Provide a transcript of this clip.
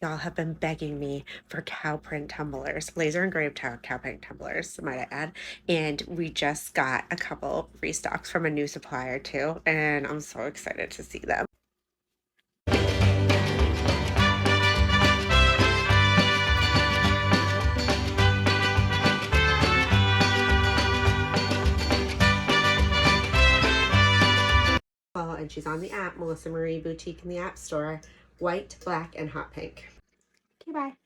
Y'all have been begging me for cow print tumblers, laser engraved cow print tumblers, might I add. And we just got a couple restocks from a new supplier too, and I'm so excited to see them. And she's on the app, Melissa Marie Boutique in the App Store, white, black, and hot pink. Okay, bye.